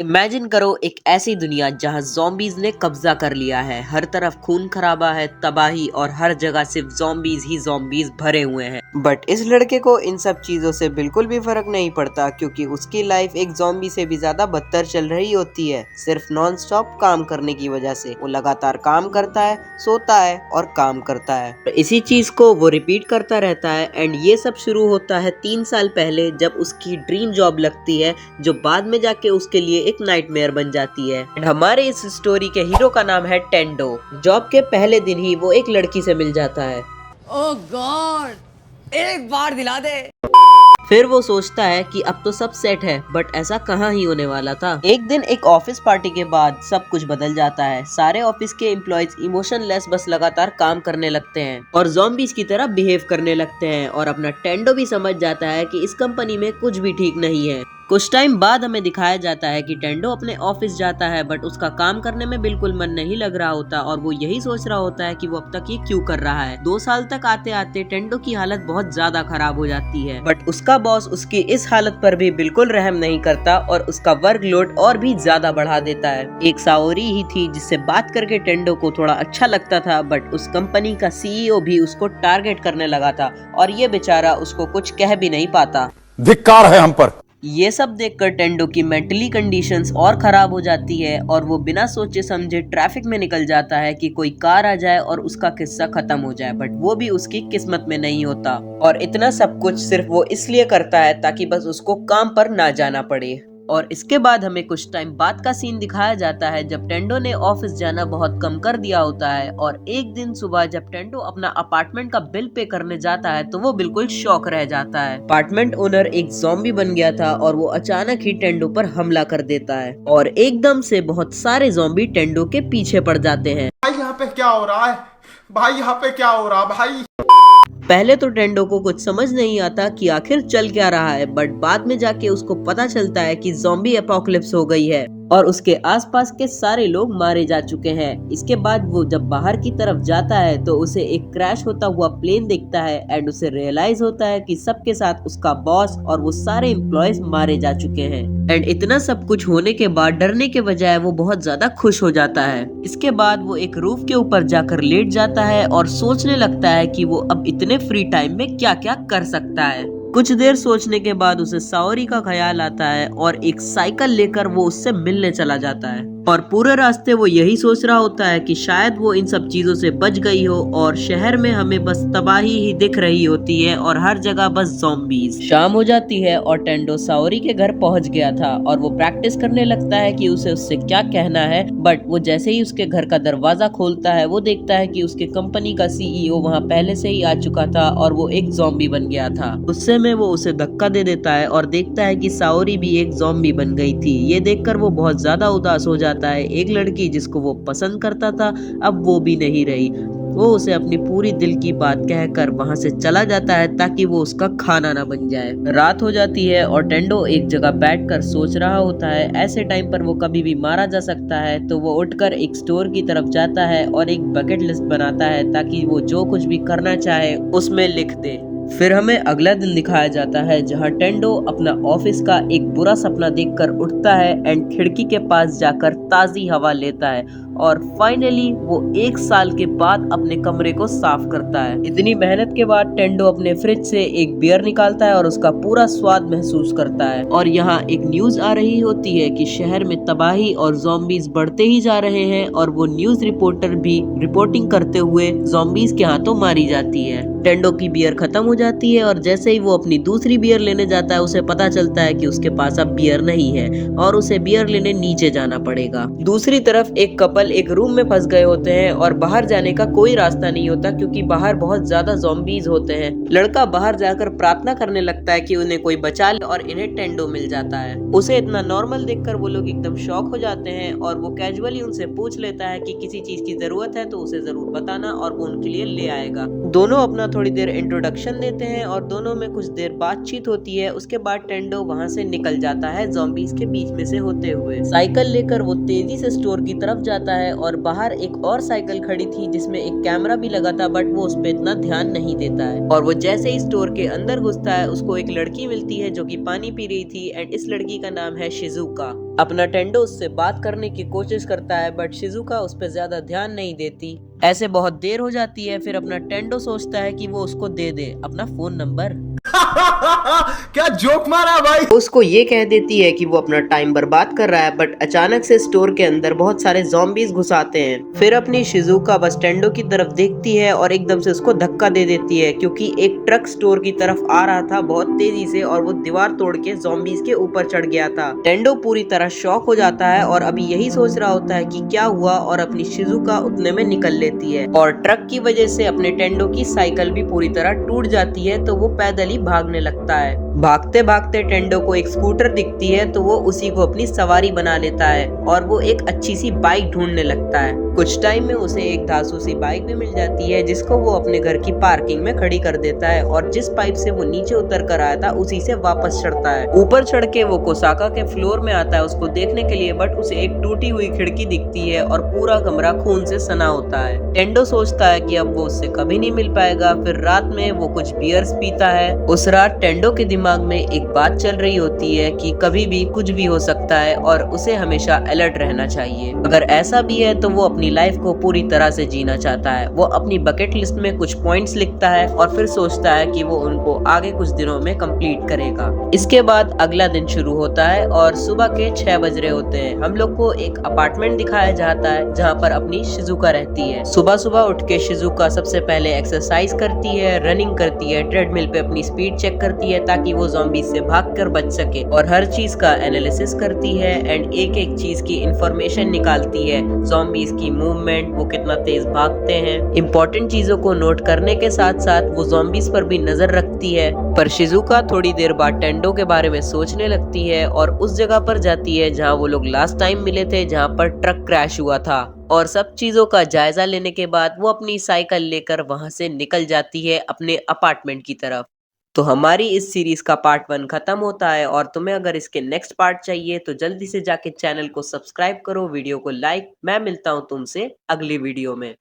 Imagine करो एक ऐसी दुनिया जहां ज़ॉम्बीज़ ने कब्जा कर लिया है। हर तरफ खून खराबा है, तबाही और हर जगह सिर्फ ज़ॉम्बीज़ ही ज़ॉम्बीज़ भरे हुए हैं। बट इस लड़के को इन सब चीज़ों से बिल्कुल भी फर्क नहीं पड़ता क्योंकि उसकी लाइफ एक ज़ॉम्बी से भी ज़्यादा बदतर चल रही होती है, सिर्फ नॉन स्टॉप काम करने की वजह से। वो लगातार काम करता है, सोता है और काम करता है। तो इसी चीज़ को वो रिपीट करता रहता है एंड ये सब शुरू होता है 3 साल पहले जब उसकी ड्रीम जॉब लगती है जो बाद में जाके उसके लिए एक नाइटमेयर बन जाती है। एंड हमारे इस स्टोरी के हीरो का नाम है टेंडो। जॉब के पहले दिन ही वो एक लड़की से मिल जाता है। ओह गॉड, एक बार दिला दे। फिर वो सोचता है कि अब तो सब सेट है, बट ऐसा कहाँ ही होने वाला था। एक दिन एक ऑफिस पार्टी के बाद सब कुछ बदल जाता है। सारे ऑफिस के एम्प्लॉयज इमोशनलेस बस लगातार काम करने लगते हैं और ज़ॉम्बीज़ की तरह बिहेव करने लगते हैं और अपना टेंडो भी समझ जाता है कि इस कंपनी में कुछ भी ठीक नहीं है। कुछ टाइम बाद हमें दिखाया जाता है कि टेंडो अपने ऑफिस जाता है बट उसका काम करने में बिल्कुल मन नहीं लग रहा होता और वो यही सोच रहा होता है कि वो अब तक ये क्यों कर रहा है। 2 साल तक आते आते टेंडो की हालत बहुत ज्यादा खराब हो जाती है, बट उसका बॉस उसकी इस हालत पर भी बिल्कुल रहम नहीं करता और उसका वर्कलोड और भी ज्यादा बढ़ा देता है। एक साओरी ही थी जिससे बात करके टेंडो को थोड़ा अच्छा लगता था, बट उस कंपनी का सीईओ भी उसको टारगेट करने लगा था और ये बेचारा उसको कुछ कह भी नहीं पाता। धिक्कार है हम पर। ये सब देखकर टेंडो की मेंटली कंडीशंस और खराब हो जाती है और वो बिना सोचे समझे ट्रैफिक में निकल जाता है कि कोई कार आ जाए और उसका किस्सा खत्म हो जाए, बट वो भी उसकी किस्मत में नहीं होता। और इतना सब कुछ सिर्फ वो इसलिए करता है ताकि बस उसको काम पर ना जाना पड़े। और इसके बाद हमें कुछ टाइम बाद का सीन दिखाया जाता है जब टेंडो ने ऑफिस जाना बहुत कम कर दिया होता है और एक दिन सुबह जब टेंडो अपना अपार्टमेंट का बिल पे करने जाता है तो वो बिल्कुल शॉक रह जाता है। अपार्टमेंट ओनर एक ज़ॉम्बी बन गया था और वो अचानक ही टेंडो पर हमला कर देता है और एकदम से बहुत सारे ज़ॉम्बी टेंडो के पीछे पड़ जाते हैं। भाई यहाँ पे क्या हो रहा है? भाई यहाँ पे क्या हो रहा भाई? पहले तो टेंडो को कुछ समझ नहीं आता कि आखिर चल क्या रहा है, बट बाद में जाके उसको पता चलता है कि ज़ॉम्बी एपोकलिप्स हो गई है और उसके आसपास के सारे लोग मारे जा चुके हैं। इसके बाद वो जब बाहर की तरफ जाता है तो उसे एक क्रैश होता हुआ प्लेन दिखता है एंड उसे रियलाइज होता है कि सबके साथ उसका बॉस और वो सारे एम्प्लॉयज मारे जा चुके हैं। एंड इतना सब कुछ होने के बाद डरने के बजाय वो बहुत ज्यादा खुश हो जाता है। इसके बाद वो एक रूफ के ऊपर जाकर लेट जाता है और सोचने लगता है कि वो अब इतने फ्री टाइम में क्या क्या कर सकता है। कुछ देर सोचने के बाद उसे साओरी का ख्याल आता है और एक साइकिल लेकर वो उससे मिलने चला जाता है और पूरे रास्ते वो यही सोच रहा होता है कि शायद वो इन सब चीजों से बच गई हो और शहर में हमें बस तबाही ही दिख रही होती है और हर जगह बस ज़ॉम्बीज़। शाम हो जाती है और टेंडो साओरी के घर पहुंच गया था और वो प्रैक्टिस करने लगता है कि उसे उससे क्या कहना है, बट वो जैसे ही उसके घर का दरवाजा खोलता है वो देखता है कि उसके कंपनी का सीईओ वहाँ पहले से ही आ चुका था और वो एक ज़ॉम्बी बन गया था। गुस्से में वो उसे धक्का दे देता है और देखता है कि साओरी भी एक ज़ॉम्बी बन गई थी। ये देखकर वो बहुत ज्यादा उदास हो जाता है। एक लड़की जिसको वो पसंद करता था अब वो भी नहीं रही। वो उसे अपनी पूरी दिल की बात कहकर वहां से चला जाता है ताकि वो उसका खाना ना बन जाए। रात हो जाती है और टेंडो एक जगह बैठकर सोच रहा होता है ऐसे टाइम पर वो कभी भी मारा जा सकता है, तो वो उठकर एक स्टोर की तरफ जाता है और एक बकेट लिस्ट बनाता है ताकि वो जो कुछ भी करना चाहे उसमें लिख दे। फिर हमें अगला दिन दिखाया जाता है जहां टेंडो अपना ऑफिस का एक बुरा सपना देखकर उठता है एंड खिड़की के पास जाकर ताज़ी हवा लेता है और फाइनली वो 1 साल के बाद अपने कमरे को साफ करता है। इतनी मेहनत के बाद टेंडो अपने फ्रिज से एक बियर निकालता है और उसका पूरा स्वाद महसूस करता है और यहाँ एक न्यूज आ रही होती है कि शहर में तबाही और ज़ॉम्बीज़ बढ़ते ही जा रहे हैं और वो न्यूज रिपोर्टर भी रिपोर्टिंग करते हुए ज़ॉम्बीज़ के हाथों मारी जाती है। टेंडो की बियर खत्म हो जाती है और जैसे ही वो अपनी दूसरी बियर लेने जाता है उसे पता चलता है कि उसके पास अब बियर नहीं है और उसे बियर लेने नीचे जाना पड़ेगा। दूसरी तरफ एक कपल एक रूम में फंस गए होते हैं और बाहर जाने का कोई रास्ता नहीं होता क्योंकि बाहर बहुत ज्यादा ज़ॉम्बीज़ होते हैं। लड़का बाहर जाकर प्रार्थना करने लगता है कि उन्हें कोई बचा ले और इन्हें टेंडो मिल जाता है। उसे इतना नॉर्मल देखकर वो लोग एकदम शॉक हो जाते हैं और वो कैजुअली उनसे पूछ लेता है कि किसी चीज की जरूरत है तो उसे जरूर बताना और वो उनके लिए ले आएगा। दोनों अपना थोड़ी देर इंट्रोडक्शन देते हैं और दोनों में कुछ देर बातचीत होती है। उसके बाद टेंडो वहां से निकल जाता है ज़ॉम्बीज़ के बीच में से होते हुए। साइकिल लेकर वो तेजी से स्टोर की तरफ जाता है और बाहर एक और साइकिल खड़ी थी जिसमें एक कैमरा भी लगा था, बट वो उस पर इतना ध्यान नहीं देता है। और वो जैसे ही स्टोर के अंदर घुसता है उसको एक लड़की मिलती है जो कि पानी पी रही थी एंड इस लड़की का नाम है शिजुका। अपना टेंडो उससे बात करने की कोशिश करता है बट शिजुका उस पर ज्यादा ध्यान नहीं देती। ऐसे बहुत देर हो जाती है, फिर अपना टेंडो सोचता है कि वो उसको दे दे अपना फोन नंबर। क्या जोक मारा भाई। उसको ये कह देती है कि वो अपना टाइम बर्बाद कर रहा है बट अचानक से स्टोर के अंदर बहुत सारे ज़ॉम्बीज घुस आते हैं। फिर अपनी शिजुका बस टेंडो की तरफ देखती है और एकदम से उसको धक्का दे देती है क्योंकि एक ट्रक स्टोर की तरफ आ रहा था बहुत तेजी से और वो दीवार तोड़ के ज़ॉम्बीज के ऊपर चढ़ गया था। टेंडो पूरी तरह शॉक हो जाता है और अभी यही सोच रहा होता है कि क्या हुआ और अपनी शिजुका उतने में निकल लेती है और ट्रक की वजह से अपने टेंडो की साइकिल भी पूरी तरह टूट जाती है तो वो पैदल ही भागने लगता है। भागते भागते टेंडो को एक स्कूटर दिखती है तो वो उसी को अपनी सवारी बना लेता है और वो एक अच्छी सी बाइक ढूंढने लगता है। कुछ टाइम में उसे एक धांसू सी बाइक भी मिल जाती है जिसको वो अपने घर की पार्किंग में खड़ी कर देता है और जिस पाइप से वो नीचे उतर कर आया था उसी से वापस चढ़ता है। ऊपर चढ़ के वो कोसाका के फ्लोर में आता है उसको देखने के लिए बट उसे एक टूटी हुई खिड़की दिखती है और पूरा कमरा खून से सना होता है। टेंडो सोचता है कि अब वो उससे कभी नहीं मिल पाएगा। फिर रात में वो कुछ बियर्स पीता है। उस रात टेंडो के दिमाग में एक बात चल रही होती है कि कभी भी कुछ भी हो सकता है और उसे हमेशा अलर्ट रहना चाहिए। अगर ऐसा भी है तो वो अपनी लाइफ को पूरी तरह से जीना चाहता है। वो अपनी बकेट लिस्ट में कुछ पॉइंट्स लिखता है और फिर सोचता है कि वो उनको आगे कुछ दिनों में कंप्लीट करेगा। इसके बाद अगला दिन शुरू होता है और सुबह के 6 बज रहे होते हैं। हम लोग को एक अपार्टमेंट दिखाया जाता है जहाँ पर अपनी शिजुका रहती है। सुबह सुबह उठ के शिजुका सबसे पहले एक्सरसाइज करती है, रनिंग करती है, ट्रेडमिल पे अपनी स्पीड चेक करती है ताकि वो ज़ॉम्बी से भागकर बच सके और हर चीज का एनालिसिस करती है एंड एक एक चीज की इंफॉर्मेशन निकालती है। ज़ॉम्बीज की मूवमेंट, वो कितना तेज भागते हैं, इंपॉर्टेंट चीजों को नोट करने के साथ साथ वो ज़ॉम्बीज पर भी नजर रखती है। पर शिजुका थोड़ी देर बाद टेंडो के बारे में सोचने लगती है और उस जगह पर जाती है जहाँ वो लोग लास्ट टाइम मिले थे, जहाँ पर ट्रक क्रैश हुआ था। और सब चीजों का जायजा लेने के बाद वो अपनी साइकिल लेकर वहां से निकल जाती है अपने अपार्टमेंट की तरफ। तो हमारी इस सीरीज का पार्ट 1 खत्म होता है और तुम्हें अगर इसके नेक्स्ट पार्ट चाहिए तो जल्दी से जाके चैनल को सब्सक्राइब करो, वीडियो को लाइक। मैं मिलता हूँ तुमसे अगली वीडियो में।